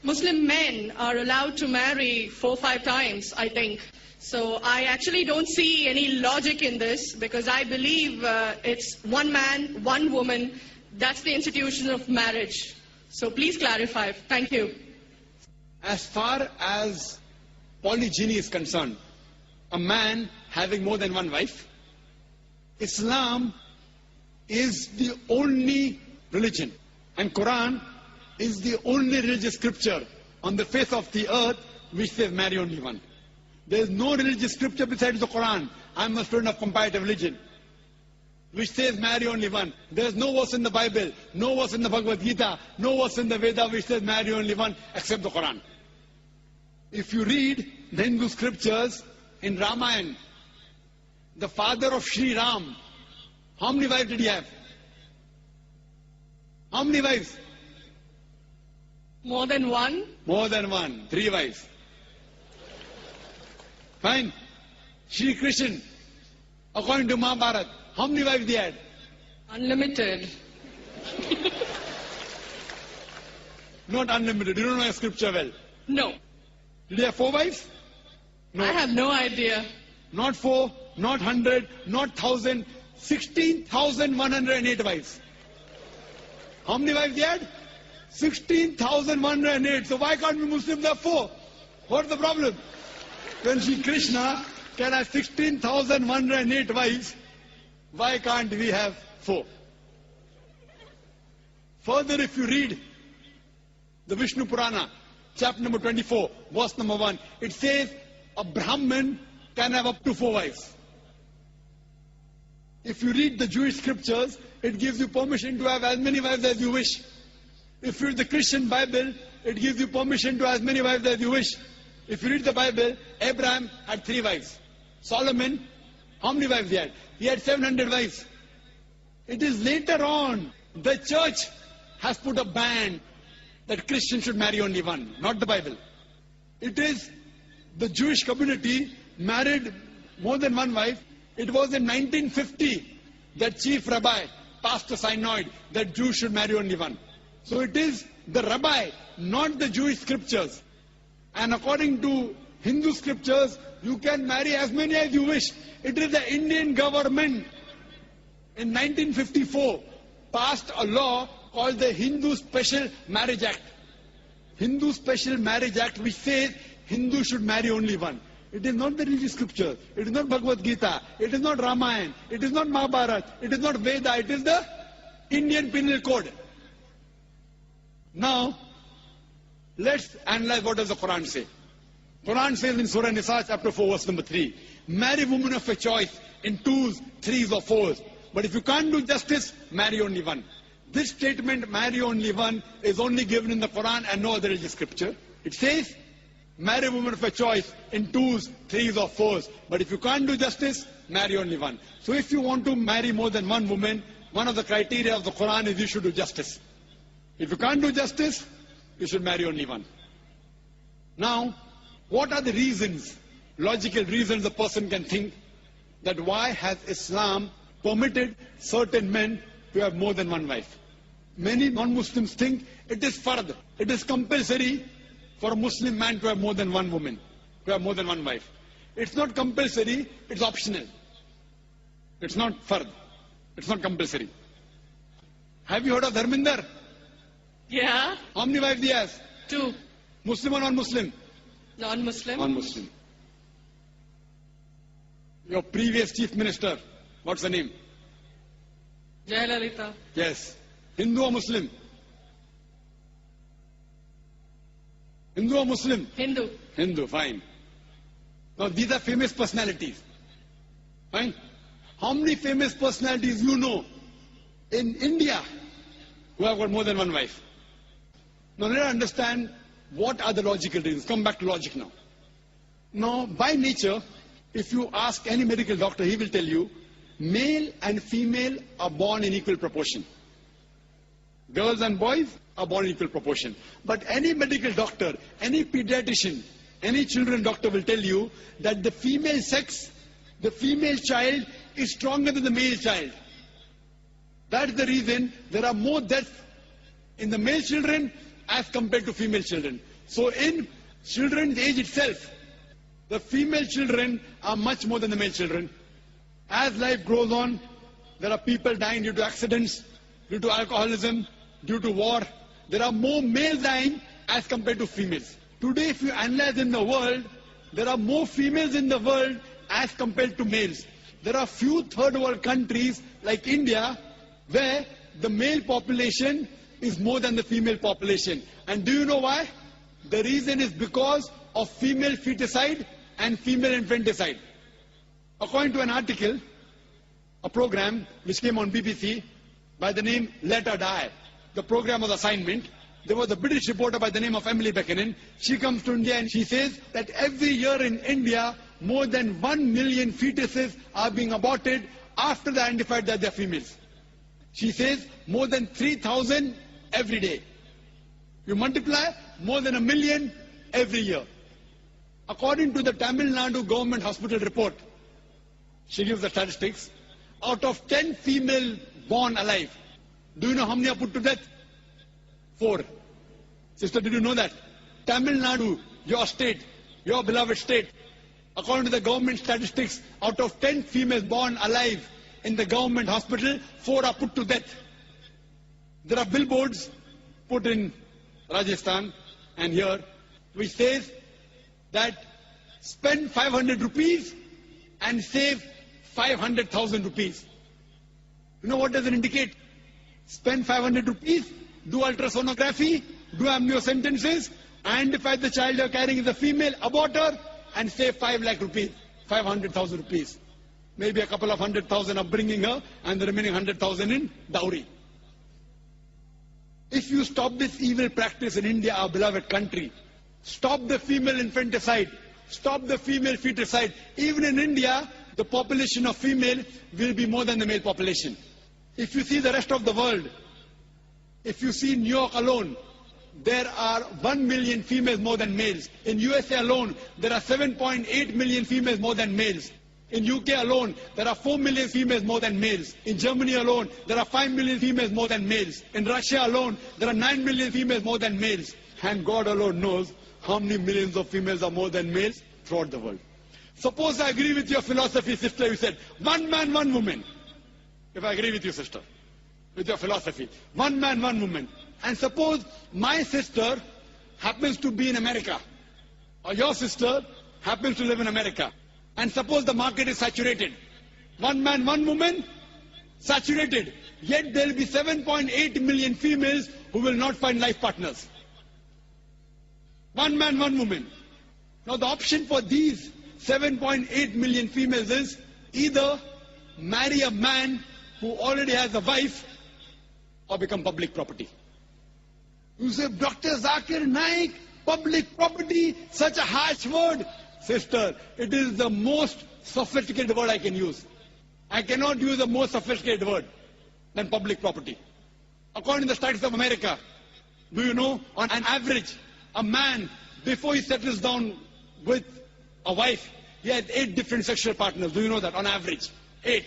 Muslim men are allowed to marry 4-5 times, I think. So I actually don't see any logic in this, because I believe it's one man, one woman. That's the institution of marriage. So please clarify. Thank you. As far as polygyny is concerned, a man having more than one wife, Islam is the only religion, and Quran is the only religious scripture on the face of the earth which says marry only one. There is no religious scripture besides the Quran. I am a student of comparative religion, which says marry only one. There is no verse in the Bible, no verse in the Bhagavad Gita, no verse in the Veda which says marry only one except the Quran. If you read the Hindu scriptures, in Ramayana, the father of Sri Ram, how many wives did he have? How many wives? More than one? More than one. 3 wives. Fine. Shri Krishna, according to Mahabharata, how many wives he had? Unlimited. Not unlimited. You don't know your scripture well. No. Did he have 4 wives? No. I have no idea. Not 4, not 100, not 1,000, 16,108 wives. How many wives he had? 16,108. So why can't we Muslims have 4? What's the problem? When Sri Krishna can have 16,108 wives, why can't we have 4? Further, if you read the Vishnu Purana, chapter number 24, verse number 1, it says a Brahmin can have up to 4 wives. If you read the Jewish scriptures, it gives you permission to have as many wives as you wish. If you read the Christian Bible, it gives you permission to have as many wives as you wish. If you read the Bible, Abraham had 3 wives. Solomon, how many wives he had? He had 700 wives. It is later on, the church has put a ban that Christians should marry only one, not the Bible. It is the Jewish community married more than one wife. It was in 1950 that chief rabbi passed a synod that Jews should marry only one. So it is the rabbi, not the Jewish scriptures. And according to Hindu scriptures, you can marry as many as you wish. It is the Indian government in 1954 passed a law called the Hindu Special Marriage Act. Hindu Special Marriage Act, which says Hindus should marry only one. It is not the religious scripture. It is not Bhagavad Gita. It is not Ramayana. It is not Mahabharata. It is not Veda. It is the Indian Penal Code. Now, let's analyze what does the Quran say. Quran says in Surah Nisa, chapter 4, verse number 3, marry women of your choice in 2s, 3s or 4s. But if you can't do justice, marry only one. This statement, marry only one, is only given in the Quran and no other religious scripture. It says, marry women of your choice in 2s, 3s or 4s. But if you can't do justice, marry only one. So if you want to marry more than one woman, one of the criteria of the Quran is you should do justice. If you can't do justice, you should marry only one. Now, what are the reasons, logical reasons a person can think that why has Islam permitted certain men to have more than one wife? Many non-Muslims think it is fard, it is compulsory for a Muslim man to have more than one woman, to have more than one wife. It's not compulsory, it's optional. It's not fard, it's not compulsory. Have you heard of Dharminder? Yeah. How many wives he has? 2. Muslim or non-Muslim? Non-Muslim. Non-Muslim. Your previous chief minister, what's the name? Jayalalitha. Yes. Hindu or Muslim? Hindu or Muslim? Hindu. Hindu, fine. Now these are famous personalities. Fine. How many famous personalities you know in India who have got more than one wife? Now let us understand what are the logical reasons. Come back to logic now. Now, by nature, if you ask any medical doctor, he will tell you, male and female are born in equal proportion. Girls and boys are born in equal proportion. But any medical doctor, any pediatrician, any children doctor will tell you that the female sex, the female child is stronger than the male child. That's the reason there are more deaths in the male children as compared to female children. So in children's age itself, the female children are much more than the male children. As life goes on, there are people dying due to accidents, due to alcoholism, due to war. There are more males dying as compared to females. Today, if you analyze in the world, there are more females in the world as compared to males. There are few third world countries like India where the male population is more than the female population. And do you know why? The reason is because of female feticide and female infanticide. According to an article, a program which came on BBC by the name Let Her Die, the program was assignment. There was a British reporter by the name of Emily Beckonen. She comes to India and she says that every year in India, more than 1 million fetuses are being aborted after they identified that they are females. She says more than 3,000 every day. You multiply, more than 1 million every year. According to the Tamil Nadu government hospital report, she gives the statistics, out of 10 female born alive, do you know how many are put to death? 4. Sister, did you know that? Tamil Nadu, your state, your beloved state, according to the government statistics, out of 10 females born alive in the government hospital, 4 are put to death. There are billboards put in Rajasthan and here, which says that spend 500 rupees and save 500,000 rupees. You know what does it indicate? Spend 500 rupees, do ultrasonography, do amniocentesis, identify the child you are carrying is a female, abort her, and save 5 lakh rupees, 500,000 rupees. Maybe a couple of 100,000 upbringing her, and the remaining 100,000 in dowry. If you stop this evil practice in India, our beloved country, stop the female infanticide, stop the female feticide. Even in India, the population of female will be more than the male population. If you see the rest of the world, if you see New York alone, there are 1 million females more than males. In USA alone, there are 7.8 million females more than males. In UK alone, there are 4 million females more than males. In Germany alone, there are 5 million females more than males. In Russia alone, there are 9 million females more than males. And God alone knows how many millions of females are more than males throughout the world. Suppose I agree with your philosophy, sister, you said, 1 man, 1 woman. If I agree with you, sister, with your philosophy, 1 man, 1 woman. And suppose my sister happens to be in America, or your sister happens to live in America. And suppose the market is saturated. 1 man, 1 woman, saturated. Yet there will be 7.8 million females who will not find life partners. 1 man, 1 woman. Now the option for these 7.8 million females is either marry a man who already has a wife or become public property. You say, Dr. Zakir Naik, public property, such a harsh word. Sister, it is the most sophisticated word I can use. I cannot use a more sophisticated word than public property. According to the statistics of America, do you know, on an average, a man, before he settles down with a wife, he has 8 different sexual partners. Do you know that? On average, 8.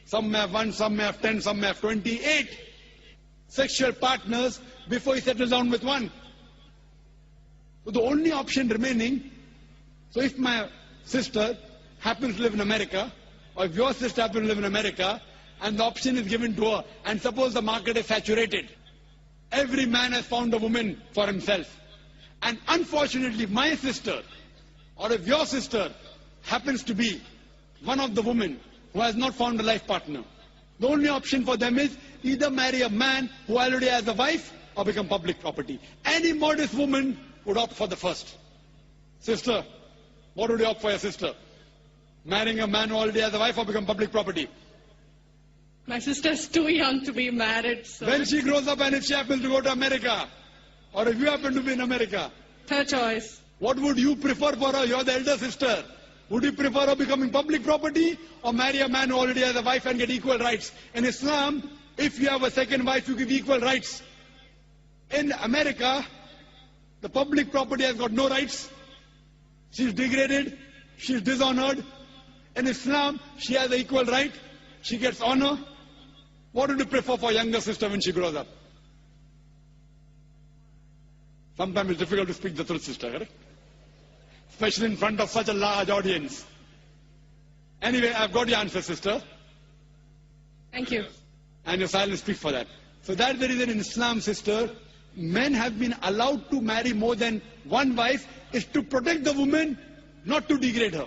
Some may have 1, some may have 10, some may have 28 sexual partners before he settles down with one. So the only option remaining, so if my sister happens to live in America, or if your sister happens to live in America, and the option is given to her, and suppose the market is saturated, every man has found a woman for himself. And unfortunately, my sister, or if your sister happens to be one of the women who has not found a life partner, the only option for them is either marry a man who already has a wife or become public property. Any modest woman would opt for the first. Sister, what would you opt for your sister? Marrying a man who already has a wife or become public property? My sister's too young to be married. So when she grows up and if she happens to go to America, or if you happen to be in America, her choice. What would you prefer for her? You're the elder sister. Would you prefer her becoming public property or marry a man who already has a wife and get equal rights? In Islam, if you have a second wife, you give equal rights. In America, the public property has got no rights. She's degraded. She's dishonored. In Islam, she has an equal right. She gets honor. What would you prefer for younger sister when she grows up? Sometimes it's difficult to speak the truth, sister, correct? Especially in front of such a large audience. Anyway, I've got your answer, sister. Thank you. And your silence speaks for that. So that's the reason in Islam, sister, men have been allowed to marry more than one wife is to protect the woman, not to degrade her.